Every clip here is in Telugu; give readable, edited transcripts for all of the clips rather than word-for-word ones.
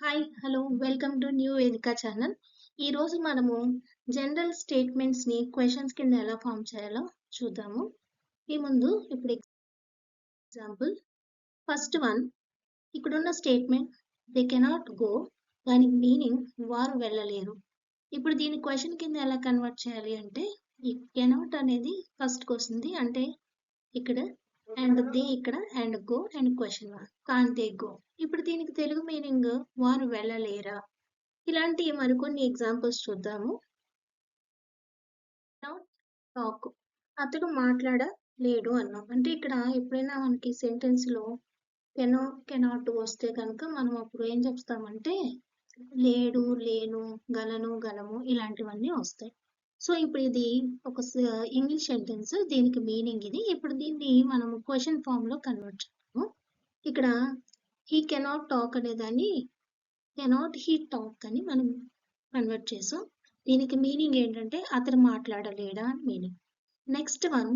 Hi hello welcome to new వేదిక ఛానల్. ఈరోజు మనము జనరల్ స్టేట్మెంట్స్ని క్వశ్చన్స్ కింద ఎలా ఫామ్ చేయాలో చూద్దాము. ఈ ముందు ఇప్పుడు ఎగ్జాంపుల్ ఫస్ట్ వన్, ఇక్కడున్న స్టేట్మెంట్ దే కెనాట్ గో, దానికి మీనింగ్ వారు వెళ్ళలేరు. ఇప్పుడు దీని క్వశ్చన్ కింద ఎలా కన్వర్ట్ చేయాలి అంటే ఈ కెనాట్ అనేది ఫస్ట్కి వస్తుంది, అంటే ఇక్కడ అండ్ దే ఇక్కడ and go and question mark can they go. ఇప్పుడు దీనికి తెలుగు మీనింగ్ వారు వెళ్ళలేరా. ఇలాంటి మరికొన్ని ఎగ్జాంపుల్స్ చూద్దాము. టాక్, అతడు మాట్లాడలేడు అన్నాం. అంటే ఇక్కడ ఎప్పుడైనా మనకి సెంటెన్స్ లో కెనాట్ వస్తే కనుక మనం అప్పుడు ఏం చెప్తామంటే లేడు, లేను, గలను, గలము ఇలాంటివన్నీ వస్తాయి. సో ఇప్పుడు ఇది ఒక ఇంగ్లీష్ సెంటెన్స్, దీనికి మీనింగ్ ఇది. ఇప్పుడు దీన్ని మనం క్వశ్చన్ ఫామ్ లో కన్వర్ట్ చేస్తాము. ఇక్కడ హీ కెనాట్ టాక్ అనే దాన్ని కెనాట్ హీ టాక్ అని మనం కన్వర్ట్ చేసాం. దీనికి మీనింగ్ ఏంటంటే అతను మాట్లాడలేడా అని మీనింగ్. నెక్స్ట్ వన్,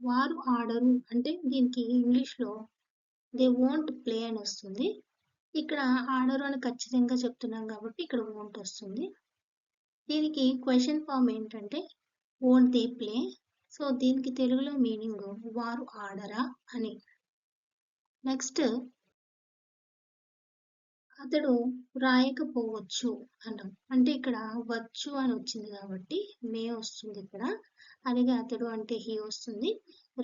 వారు ఆడరు అంటే దీనికి ఇంగ్లీష్ లో దే వోంట్ ప్లే అని వస్తుంది. ఇక్కడ ఆడరు అని ఖచ్చితంగా చెప్తున్నాం కాబట్టి ఇక్కడ వోంట్ వస్తుంది. దీనికి క్వశ్చన్ ఫామ్ ఏంటంటే వోంట్ దే ప్లే. సో దీనికి తెలుగులో మీనింగ్ వారు ఆడరా అని. నెక్స్ట్, అతడు రాయకపోవచ్చు అన్నాం. అంటే ఇక్కడ వచ్చు అని వచ్చింది కాబట్టి మే వస్తుంది ఇక్కడ. అలాగే అతడు అంటే హీ వస్తుంది,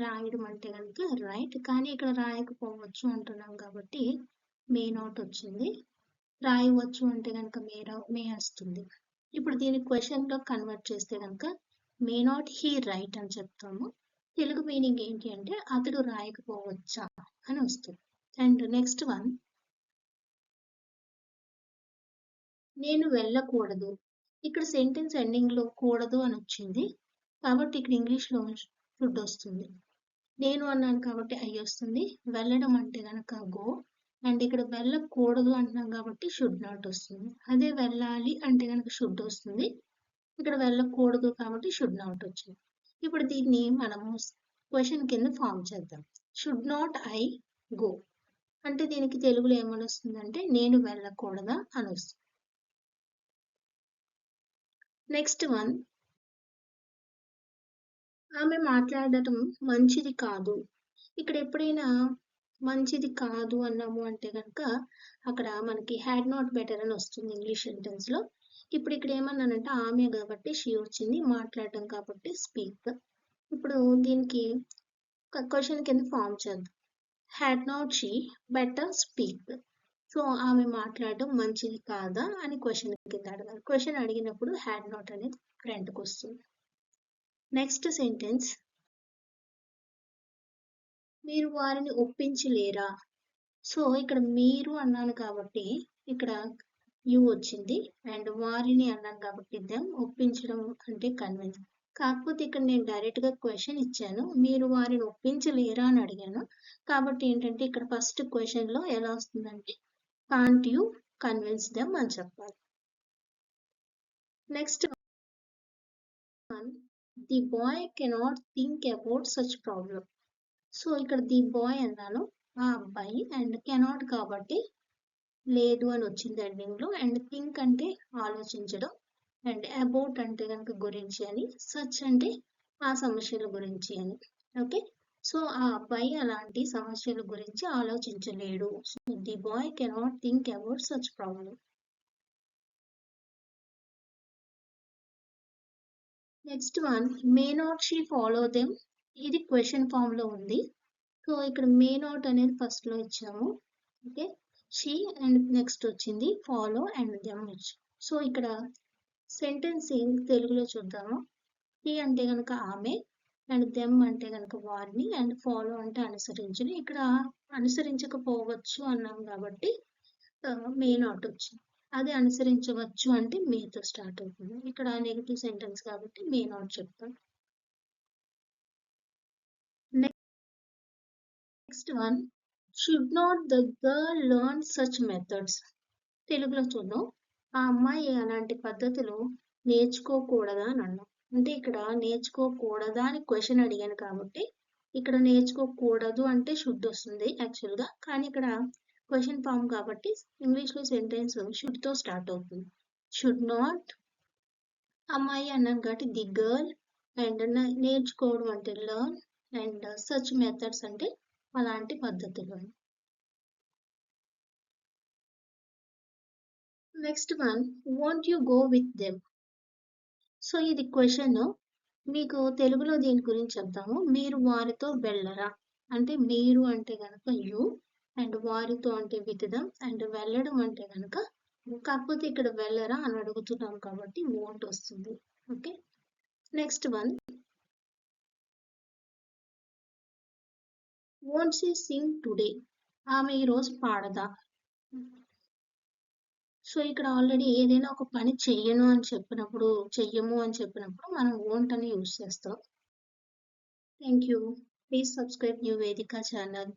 రాయడం అంటే కనుక రైట్. కానీ ఇక్కడ రాయకపోవచ్చు అంటున్నాం కాబట్టి మే నాట్ వచ్చింది. రాయవచ్చు అంటే కనుక మే వస్తుంది. ఇప్పుడు దీని క్వశ్చన్ లో కన్వర్ట్ చేస్తే కనుక మే నాట్ హీ రైట్ అని చెప్తాము. తెలుగు మీనింగ్ ఏంటి అంటే అతడు రాయకపోవచ్చా అని వస్తుంది. అండ్ నెక్స్ట్ వన్, నేను వెళ్ళకూడదు. ఇక్కడ సెంటెన్స్ ఎండింగ్ లో కూడదు అని వచ్చింది కాబట్టి ఇక్కడ ఇంగ్లీష్ లో షుడ్ వస్తుంది. నేను అన్నాను కాబట్టి ఐ వస్తుంది. వెళ్ళడం అంటే కనుక గో. అండ్ ఇక్కడ వెళ్ళకూడదు అంటున్నాం కాబట్టి షుడ్ నాట్ వస్తుంది. అదే వెళ్ళాలి అంటే కనుక షుడ్ వస్తుంది. ఇక్కడ వెళ్ళకూడదు కాబట్టి షుడ్ నాట్ వచ్చింది. ఇప్పుడు దీన్ని మనము క్వశ్చన్ కింద ఫామ్ చేద్దాం. షుడ్ నాట్ ఐ గో అంటే దీనికి తెలుగులో ఏమని వస్తుందంటే నేను వెళ్ళకూడదా అని వస్తుంది. నెక్స్ట్ వన్, ఆమె మాట్లాడటం మంచిది కాదు. ఇక్కడ ఎప్పుడైనా మంచిది కాదు అన్నాము అంటే కనుక అక్కడ మనకి హ్యాడ్ నాట్ బెటర్ అని వస్తుంది ఇంగ్లీష్ సెంటెన్స్ లో. ఇప్పుడు ఇక్కడ ఏమన్నానంటే ఆమె కాబట్టి షీ వచ్చింది, మాట్లాడటం కాబట్టి స్పీక్. ఇప్పుడు దీనికి క్వశ్చన్ కింద ఫామ్ చేద్దాం. Had not she better speak. So ఆమె మాట్లాడటం మంచిది కాదా అని క్వశ్చన్ కింద అడగాలి. క్వశ్చన్ అడిగినప్పుడు హ్యాడ్ నాట్ అనేది ఫ్రంట్కి వస్తుంది. నెక్స్ట్ సెంటెన్స్, మీరు వారిని ఒప్పించలేరా. సో ఇక్కడ మీరు అన్నాను కాబట్టి ఇక్కడ యు వచ్చింది, అండ్ వారిని అన్నాను కాబట్టి దెమ్, ఒప్పించడం అంటే కన్విన్స్. కాకపోతే ఇక్కడ నేను డైరెక్ట్ గా క్వశ్చన్ ఇచ్చాను, మీరు వారిని ఒప్పించలేరా అని అడిగాను కాబట్టి ఏంటంటే ఇక్కడ ఫస్ట్ క్వశ్చన్ లో ఎలా వస్తుందంటే కాంట్ యు కన్విన్స్ దెమ్ అని చెప్పాలి. Next one, the boy cannot think about such problem. So ఇక్కడ ది బాయ్ అన్నాను, ఆ అబ్బాయి, అండ్ కెనాట్ కాబట్టి లేదు అని వచ్చింది ఎండింగ్ లో. అండ్ థింక్ అంటే ఆలోచించడం, అండ్ అబౌట్ అంటే కనుక గురించి అని, సచ్ అంటే ఆ సమస్యల గురించి అని. ఓకే, సో ఆ అబ్బాయి అలాంటి సమస్యల గురించి ఆలోచించలేడు. So the boy cannot think about such problem. Next one, may not she follow them. ఇది క్వశ్చన్ ఫామ్ లో ఉంది. సో ఇక్కడ మే నాట్ అనేది ఫస్ట్ లో ఇచ్చాము. ఓకే, షీ అండ్ నెక్స్ట్ వచ్చింది ఫాలో అండ్ దెమ్ వచ్చి. సో ఇక్కడ సెంటెన్స్ తెలుగులో చూద్దాము. షీ అంటే కనుక ఆమె, అండ్ దెమ్ అంటే కనుక వారిని, అండ్ ఫాలో అంటే అనుసరించిన. ఇక్కడ అనుసరించకపోవచ్చు అన్నాం కాబట్టి మే నాట్ వచ్చింది. అది అనుసరించవచ్చు అంటే మేతో స్టార్ట్ అవుతుంది. ఇక్కడ నెగిటివ్ సెంటెన్స్ కాబట్టి మే నాట్ చెప్తాం. Next one, should not the girl learn such methods. తెలుగులో చూద్దాం. ఆ అమ్మాయి అలాంటి పద్ధతులు నేర్చుకోకూడదా అని అన్నాం. అంటే ఇక్కడ నేర్చుకోకూడదా అని క్వశ్చన్ అడిగాను కాబట్టి ఇక్కడ నేర్చుకోకూడదు అంటే షుడ్ వస్తుంది యాక్చువల్ గా. కానీ ఇక్కడ క్వశ్చన్ ఫామ్ కాబట్టి ఇంగ్లీష్లో సెంటెన్స్ షుడ్తో స్టార్ట్ అవుతుంది. షుడ్ నాట్, అమ్మాయి అన్నాను కాబట్టి ది గర్ల్, అండ్ నేర్చుకోవడం అంటే లర్న్, అండ్ సచ్ మెథడ్స్ అంటే అలాంటి పద్ధతులు. Next one, want you go with them. So ఇది క్వశ్చన్, మీకు తెలుగులో దీని గురించి చెప్తాము. మీరు వారితో వెళ్ళరా అంటే మీరు అంటే కనుక యు, అండ్ వారితో అంటే విత్ దెమ్, అండ్ వెళ్ళడం అంటే కనుక, కాకపోతే ఇక్కడ వెళ్ళరా అని అడుగుతున్నాం కాబట్టి వోంట్ వస్తుంది. Okay, next one, won't she sing today. ఆమె ఈరోజు పాడదా. సో ఇక్కడ ఆల్రెడీ ఏదైనా ఒక పని చెయ్యను అని చెప్పినప్పుడు, చెయ్యము అని చెప్పినప్పుడు మనం వోంట్ అని యూజ్ చేస్తాం. Thank you. Please subscribe new వేదిక ఛానల్.